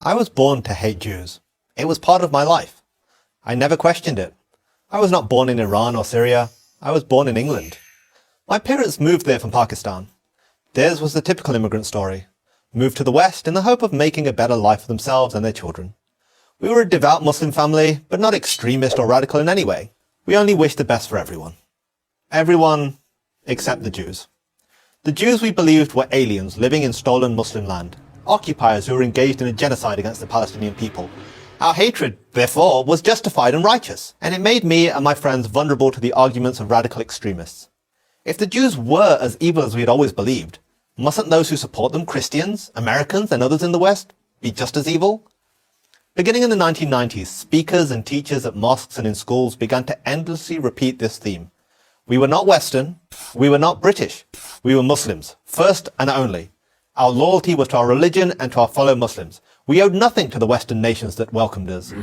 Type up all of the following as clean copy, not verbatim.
I was born to hate Jews. It was part of my life. I never questioned it. I was not born in Iran or Syria. I was born in England. My parents moved there from Pakistan. Theirs was the typical immigrant story. Moved to the West in the hope of making a better life for themselves and their children. We were a devout Muslim family, but not extremist or radical in any way. We only wished the best for everyone. Everyone except the Jews. The Jews we believed were aliens living in stolen Muslim land. Occupiers who were engaged in a genocide against the Palestinian people. Our hatred, therefore, was justified and righteous, and it made me and my friends vulnerable to the arguments of radical extremists. If the Jews were as evil as we had always believed, mustn't those who support them, Christians, Americans, and others in the West, be just as evil? Beginning in the 1990s, speakers and teachers at mosques and in schools began to endlessly repeat this theme. We were not Western, we were not British, we were Muslims, first and only. Our loyalty was to our religion and to our fellow Muslims. We owed nothing to the Western nations that welcomed us.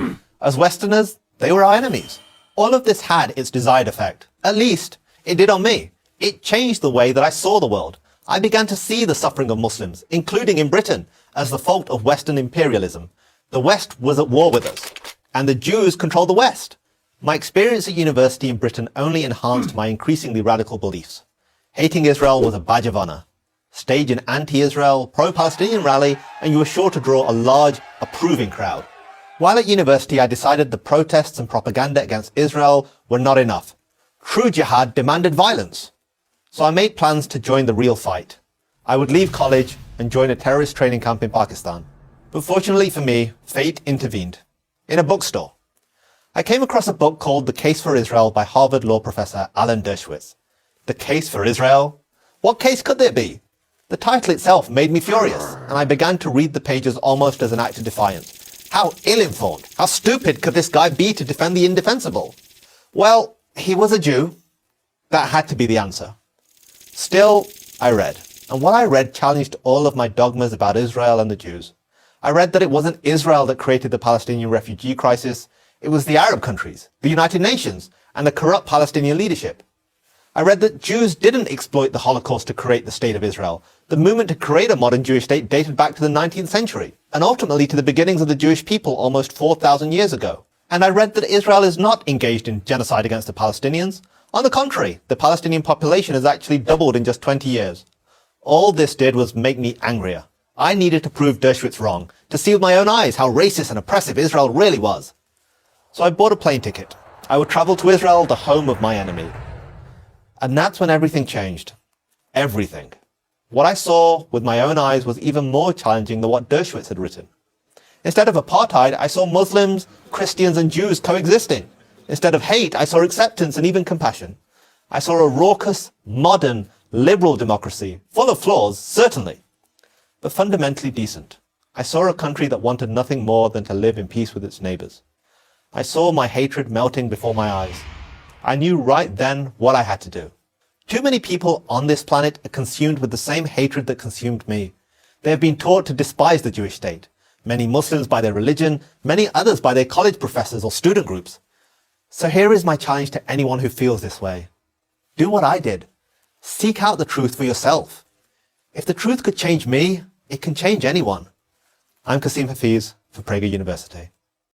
As Westerners, they were our enemies. All of this had its desired effect. At least, it did on me. It changed the way that I saw the world. I began to see the suffering of Muslims, including in Britain, as the fault of Western imperialism. The West was at war with us, and the Jews controlled the West. My experience at university in Britain only enhanced my increasingly radical beliefs. Hating Israel was a badge of honor. Stage an anti-Israel, pro-Palestinian rally, and you were sure to draw a large, approving crowd. While at university, I decided the protests and propaganda against Israel were not enough. True jihad demanded violence. So I made plans to join the real fight. I would leave college and join a terrorist training camp in Pakistan. But fortunately for me, fate intervened. In a bookstore. I came across a book called The Case for Israel by Harvard law professor Alan Dershowitz. The Case for Israel? What case could there be? The title itself made me furious, and I began to read the pages almost as an act of defiance. How ill-informed, how stupid could this guy be to defend the indefensible? Well, he was a Jew. That had to be the answer. Still, I read, and what I read challenged all of my dogmas about Israel and the Jews. I read that it wasn't Israel that created the Palestinian refugee crisis, it was the Arab countries, the United Nations, and the corrupt Palestinian leadership. I read that Jews didn't exploit the Holocaust to create the state of Israel. The movement to create a modern Jewish state dated back to the 19th century, and ultimately to the beginnings of the Jewish people almost 4,000 years ago. And I read that Israel is not engaged in genocide against the Palestinians. On the contrary, the Palestinian population has actually doubled in just 20 years. All this did was make me angrier. I needed to prove Dershowitz wrong, to see with my own eyes how racist and oppressive Israel really was. So I bought a plane ticket. I would travel to Israel, the home of my enemy. And that's when everything changed. Everything. What I saw with my own eyes was even more challenging than what Dershowitz had written. Instead of apartheid, I saw Muslims, Christians, and Jews coexisting. Instead of hate, I saw acceptance and even compassion. I saw a raucous, modern, liberal democracy, full of flaws, certainly, but fundamentally decent. I saw a country that wanted nothing more than to live in peace with its neighbors. I saw my hatred melting before my eyes. I knew right then what I had to do. Too many people on this planet are consumed with the same hatred that consumed me. They have been taught to despise the Jewish state. Many Muslims by their religion, many others by their college professors or student groups. So here is my challenge to anyone who feels this way. Do what I did. Seek out the truth for yourself. If the truth could change me, it can change anyone. I'm Qasim Hafiz for Prager University.